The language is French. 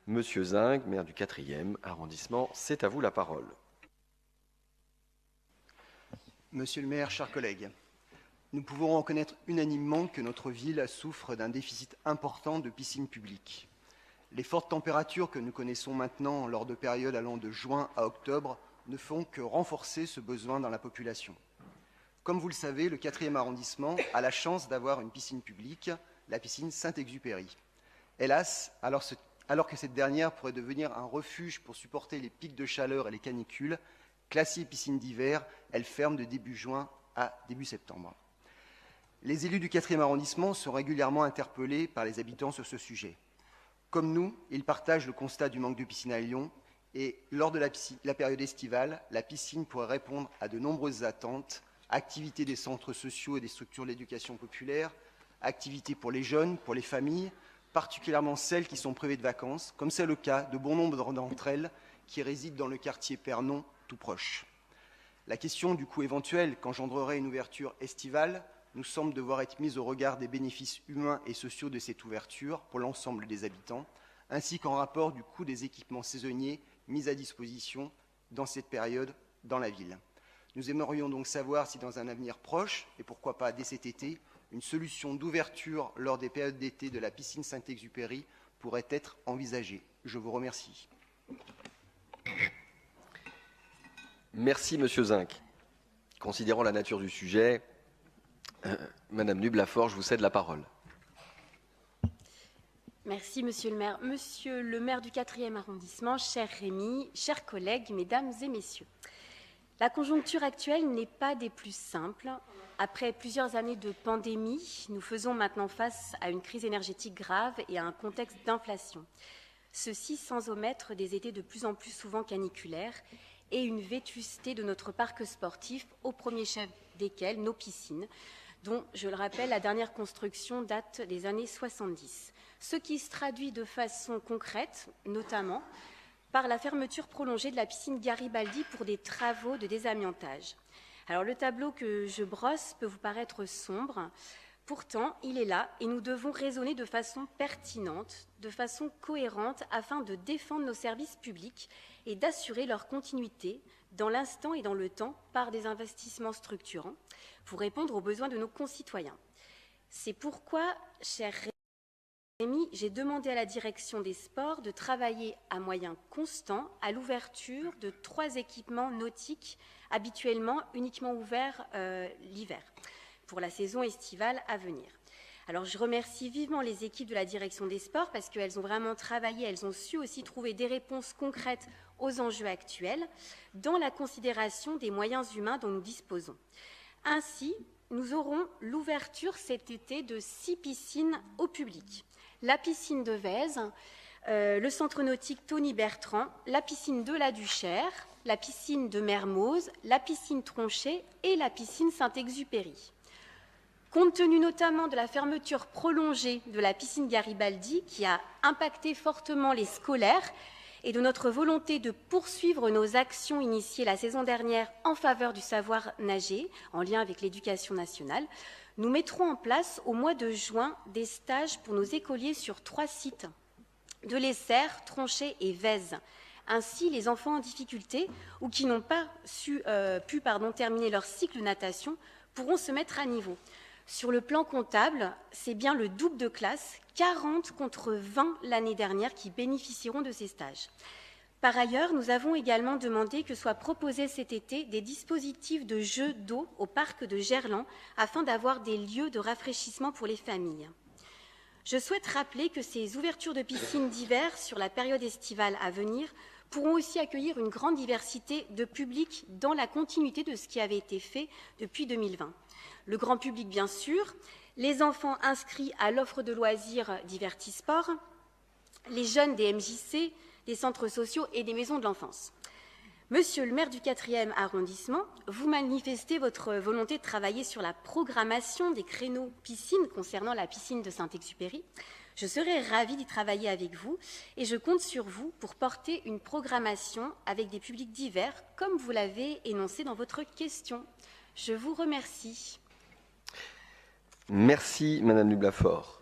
Monsieur Zinc, maire du 4e arrondissement, c'est à vous la parole. Monsieur le maire, chers collègues, nous pouvons reconnaître unanimement que notre ville souffre d'un déficit important de piscines publiques. Les fortes températures que nous connaissons maintenant lors de périodes allant de juin à octobre ne font que renforcer ce besoin dans la population. Comme vous le savez, le 4e arrondissement a la chance d'avoir une piscine publique, la piscine Saint-Exupéry. Hélas, alors que cette dernière pourrait devenir un refuge pour supporter les pics de chaleur et les canicules, classée piscine d'hiver, elle ferme de début juin à début septembre. Les élus du 4e arrondissement sont régulièrement interpellés par les habitants sur ce sujet. Comme nous, ils partagent le constat du manque de piscine à Lyon et lors de la période estivale, la piscine pourrait répondre à de nombreuses attentes, activités des centres sociaux et des structures de l'éducation populaire, activités pour les jeunes, pour les familles, particulièrement celles qui sont privées de vacances, comme c'est le cas de bon nombre d'entre elles qui résident dans le quartier Pernon, tout proche. La question du coût éventuel qu'engendrerait une ouverture estivale nous semble devoir être mise au regard des bénéfices humains et sociaux de cette ouverture pour l'ensemble des habitants, ainsi qu'en rapport du coût des équipements saisonniers mis à disposition dans cette période dans la ville. Nous aimerions donc savoir si dans un avenir proche, et pourquoi pas dès cet été, une solution d'ouverture lors des périodes d'été de la piscine Saint-Exupéry pourrait être envisagée. Je vous remercie. Merci, Monsieur Zinc. Considérant la nature du sujet, Madame Nublafor, je vous cède la parole. Merci, Monsieur le maire. Monsieur le maire du 4e arrondissement, cher Rémi, chers collègues, mesdames et messieurs. La conjoncture actuelle n'est pas des plus simples. Après plusieurs années de pandémie, nous faisons maintenant face à une crise énergétique grave et à un contexte d'inflation. Ceci sans omettre des étés de plus en plus souvent caniculaires et une vétusté de notre parc sportif, au premier chef desquels nos piscines, dont, je le rappelle, la dernière construction date des années 70. Ce qui se traduit de façon concrète, notamment, par la fermeture prolongée de la piscine Garibaldi pour des travaux de désamiantage. Alors, le tableau que je brosse peut vous paraître sombre. Pourtant, il est là et nous devons raisonner de façon pertinente, de façon cohérente, afin de défendre nos services publics et d'assurer leur continuité dans l'instant et dans le temps par des investissements structurants pour répondre aux besoins de nos concitoyens. C'est pourquoi, cher Rémi, j'ai demandé à la direction des sports de travailler à moyens constants à l'ouverture de 3 équipements nautiques habituellement uniquement ouverts l'hiver, pour la saison estivale à venir. Alors, je remercie vivement les équipes de la direction des sports parce qu'elles ont vraiment travaillé, elles ont su aussi trouver des réponses concrètes aux enjeux actuels dans la considération des moyens humains dont nous disposons. Ainsi, nous aurons l'ouverture cet été de 6 piscines au public. La piscine de Vèze, le centre nautique Tony Bertrand, la piscine de la Duchère, la piscine de Mermoz, la piscine Tronchet et la piscine Saint-Exupéry. Compte tenu notamment de la fermeture prolongée de la piscine Garibaldi, qui a impacté fortement les scolaires, et de notre volonté de poursuivre nos actions initiées la saison dernière en faveur du savoir nager, en lien avec l'éducation nationale, nous mettrons en place au mois de juin des stages pour nos écoliers sur 3 sites, de l'Essert, Tronchet et Vèze. Ainsi, les enfants en difficulté ou qui n'ont pas pu terminer leur cycle de natation pourront se mettre à niveau. Sur le plan comptable, c'est bien le double de classe, 40 contre 20 l'année dernière, qui bénéficieront de ces stages. Par ailleurs, nous avons également demandé que soient proposés cet été des dispositifs de jeux d'eau au parc de Gerland afin d'avoir des lieux de rafraîchissement pour les familles. Je souhaite rappeler que ces ouvertures de piscines d'hiver sur la période estivale à venir pourront aussi accueillir une grande diversité de publics dans la continuité de ce qui avait été fait depuis 2020. Le grand public, bien sûr, les enfants inscrits à l'offre de loisirs Divertisport, les jeunes des MJC, des centres sociaux et des maisons de l'enfance. Monsieur le maire du 4e arrondissement, vous manifestez votre volonté de travailler sur la programmation des créneaux piscines concernant la piscine de Saint-Exupéry. Je serai ravie d'y travailler avec vous et je compte sur vous pour porter une programmation avec des publics divers, comme vous l'avez énoncé dans votre question. Je vous remercie. Merci, Madame Nublafor.